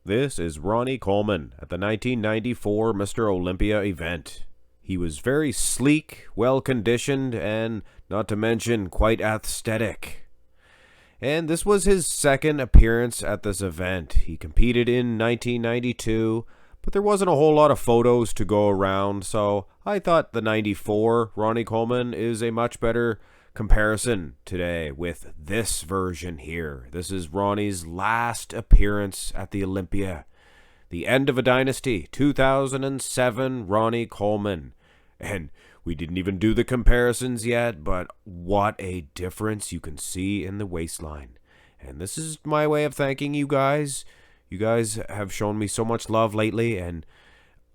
This is Ronnie Coleman at the 1994 Mr. Olympia event. He was very sleek, well-conditioned, and, not to mention, quite aesthetic. And this was his second appearance at this event. He competed in 1992, but there wasn't a whole lot of photos to go around, so I thought the 94 Ronnie Coleman is a much better comparison today with this version here. This is Ronnie's last appearance at the Olympia. The end of a dynasty, 2007 Ronnie Coleman. And we didn't even do the comparisons yet, but what a difference you can see in the waistline. And this is my way of thanking you guys. You guys have shown me so much love lately, and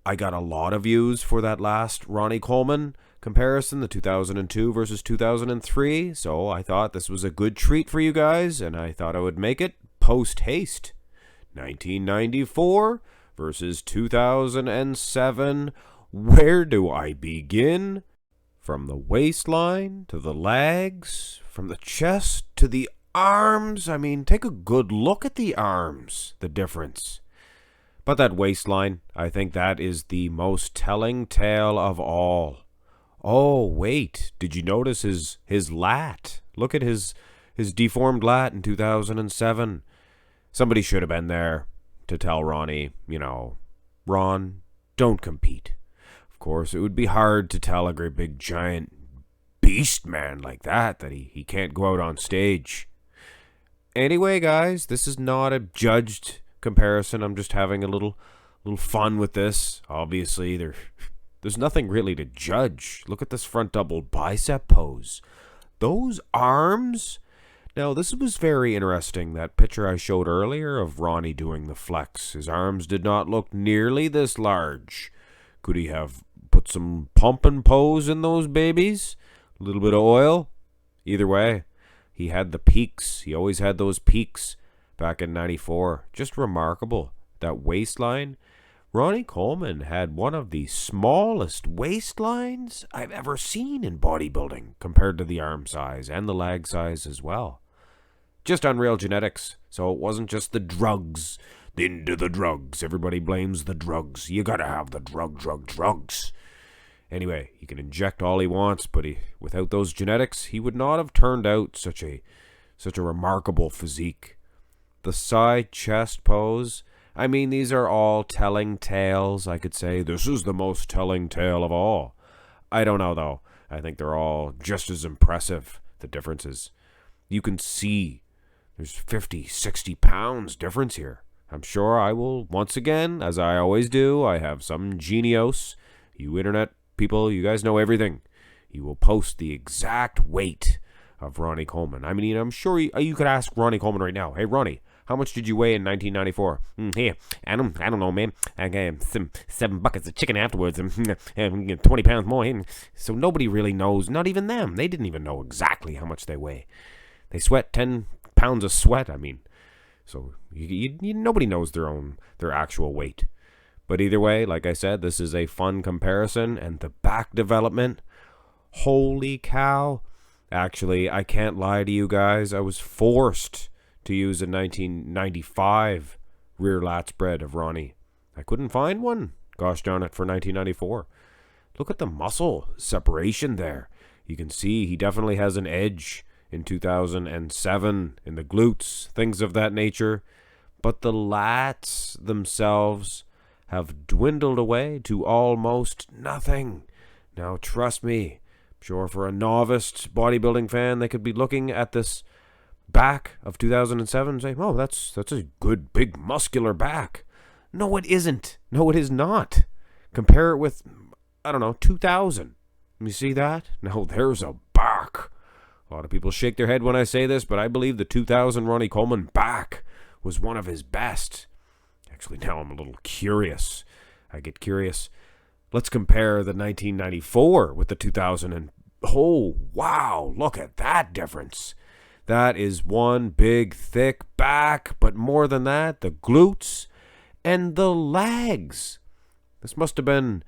I got a lot of views for that last Ronnie Coleman comparison, the 2002 versus 2003, so I thought this was a good treat for you guys, and I thought I would make it post-haste. 1994 versus 2007. Where do I begin? From the waistline to the legs, from the chest to the arms. I mean, take a good look at the arms, the difference. But that waistline, I think that is the most telling tale of all. Oh, wait, did you notice his lat? Look at his deformed lat in 2007. Somebody should have been there to tell Ronnie, Ron, don't compete. Of course, it would be hard to tell a great big giant beast man like that he can't go out on stage. Anyway, guys, this is not a judged comparison. I'm just having a little fun with this. Obviously, there's nothing really to judge. Look at this front double bicep pose. Those arms. Now, this was very interesting. That picture I showed earlier of Ronnie doing the flex. His arms did not look nearly this large. Could he have put some pump and pose in those babies? A little bit of oil? Either way, he had the peaks. He always had those peaks back in 94. Just remarkable. That waistline. Ronnie Coleman had one of the smallest waistlines I've ever seen in bodybuilding compared to the arm size and the leg size as well. Just unreal genetics. So it wasn't just the drugs. Into the drugs. Everybody blames the drugs. You gotta have the drugs. Anyway, he can inject all he wants, but without those genetics, he would not have turned out such a remarkable physique. The side chest pose. I mean, these are all telling tales. I could say this is the most telling tale of all. I don't know, though. I think they're all just as impressive. The difference is you can see there's 50, 60 pounds difference here. I'm sure I will, once again, as I always do, I have some genius. You internet people, you guys know everything. You will post the exact weight of Ronnie Coleman. I mean, I'm sure you could ask Ronnie Coleman right now, hey, Ronnie, how much did you weigh in 1994? Here, I don't know, man. I got 7 buckets of chicken afterwards and 20 pounds more. So nobody really knows, not even them. They didn't even know exactly how much they weigh. They sweat 10 pounds of sweat, I mean. So nobody knows their actual weight. But either way, like I said, this is a fun comparison. And the back development, holy cow. Actually, I can't lie to you guys. I was forced to use a 1995 rear lat spread of Ronnie. I couldn't find one, gosh darn it, for 1994. Look at the muscle separation there. You can see he definitely has an edge in 2007 in the glutes, things of that nature. But the lats themselves have dwindled away to almost nothing. Now, trust me, I'm sure for a novice bodybuilding fan, they could be looking at this back of 2007 and say, oh, that's a good, big, muscular back. No, it isn't. No, it is not. Compare it with, 2000. You see that? No, there's a back. A lot of people shake their head when I say this, but I believe the 2000 Ronnie Coleman back was one of his best. Actually, now I'm a little curious. I get curious. Let's compare the 1994 with the 2000. Oh, wow, look at that difference. That is one big, thick back, but more than that, the glutes and the legs. This must have been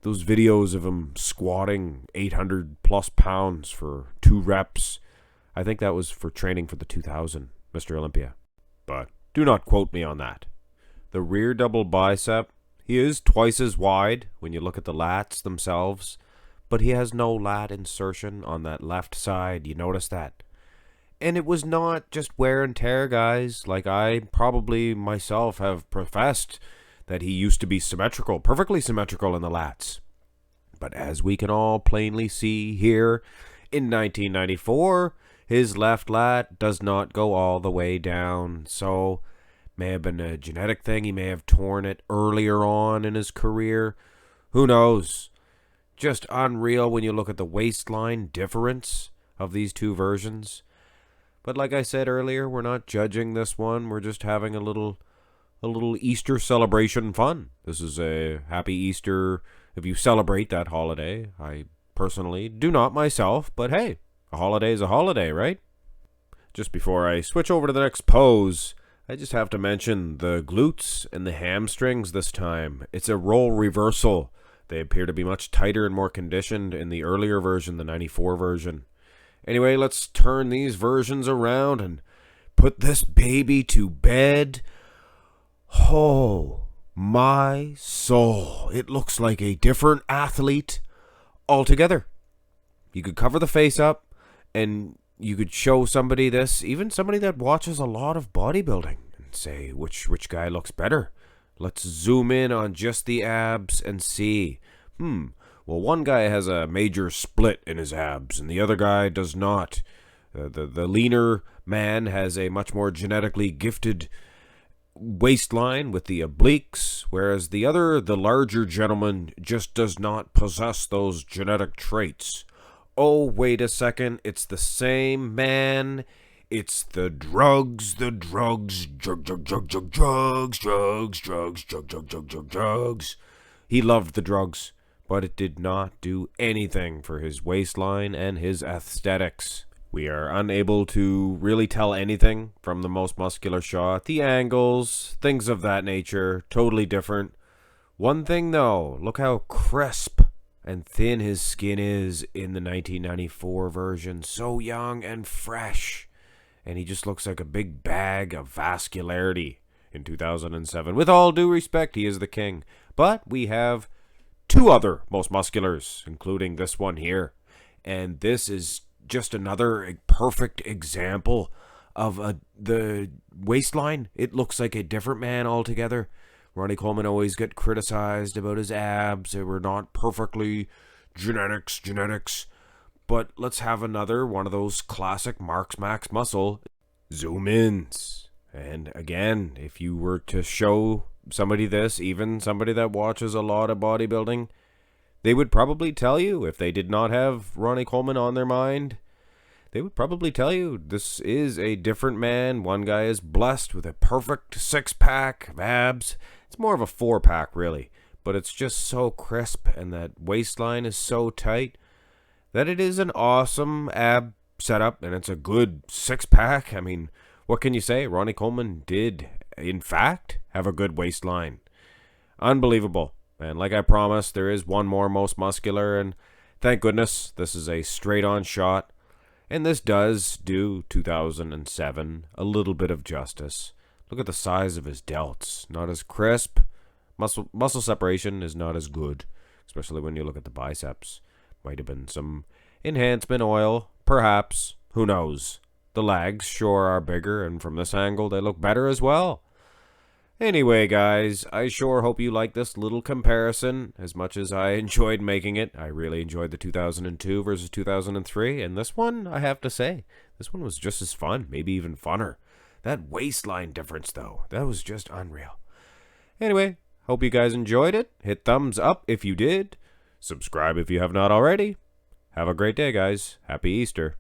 those videos of him squatting 800 plus pounds for 2 reps. I think that was for training for the 2000 Mr. Olympia. But do not quote me on that. the rear double bicep, he is twice as wide when you look at the lats themselves, but he has no lat insertion on that left side. You notice that? And it was not just wear and tear, guys. Like I probably myself have professed that he used to be symmetrical, perfectly symmetrical in the lats. But as we can all plainly see here, in 1994, his left lat does not go all the way down. So, may have been a genetic thing. He may have torn it earlier on in his career. Who knows? Just unreal when you look at the waistline difference of these two versions. But like I said earlier, we're not judging this one. We're just having a little Easter celebration fun. This is a happy Easter if you celebrate that holiday. I personally do not myself, but hey, a holiday is a holiday, right? Just before I switch over to the next pose, I just have to mention the glutes and the hamstrings this time. It's a role reversal. They appear to be much tighter and more conditioned in the earlier version, the 94 version. Anyway, let's turn these versions around and put this baby to bed. Oh, my soul. It looks like a different athlete altogether. You could cover the face up and you could show somebody this, even somebody that watches a lot of bodybuilding, and say which guy looks better. Let's zoom in on just the abs and see. Well, one guy has a major split in his abs, and the other guy does not. The leaner man has a much more genetically gifted waistline with the obliques, whereas the larger gentleman, just does not possess those genetic traits. Oh, wait a second, it's the same man. It's the drugs, drugs. He loved the drugs, but it did not do anything for his waistline and his aesthetics. We are unable to really tell anything from the most muscular shot. The angles, things of that nature, totally different. One thing though, look how crisp and thin his skin is in the 1994 version. So young and fresh. And he just looks like a big bag of vascularity in 2007. With all due respect, he is the king. But we have two other most musculars, including this one here. And this is just another perfect example of the waistline. It looks like a different man altogether. Ronnie Coleman always got criticized about his abs. They were not perfectly genetics. But let's have another one of those classic Mark's Max muscle zoom ins. And again, if you were to show somebody this, even somebody that watches a lot of bodybuilding, they would probably tell you, if they did not have Ronnie Coleman on their mind, they would probably tell you this is a different man. One guy is blessed with a perfect six-pack of abs. It's more of a four-pack, really. But it's just so crisp, and that waistline is so tight that it is an awesome ab setup, and it's a good six-pack. I mean, what can you say? Ronnie Coleman did, in fact, have a good waistline. Unbelievable. And like I promised, there is one more most muscular, and thank goodness this is a straight-on shot. And this does do 2007 a little bit of justice. Look at the size of his delts. Not as crisp. Muscle separation is not as good, especially when you look at the biceps. Might have been some enhancement oil, perhaps. Who knows? The legs sure are bigger, and from this angle they look better as well. Anyway, guys, I sure hope you like this little comparison as much as I enjoyed making it. I really enjoyed the 2002 versus 2003, and this one, I have to say, this one was just as fun, maybe even funner. That waistline difference, though, that was just unreal. Anyway, hope you guys enjoyed it. Hit thumbs up if you did. Subscribe if you have not already. Have a great day, guys. Happy Easter.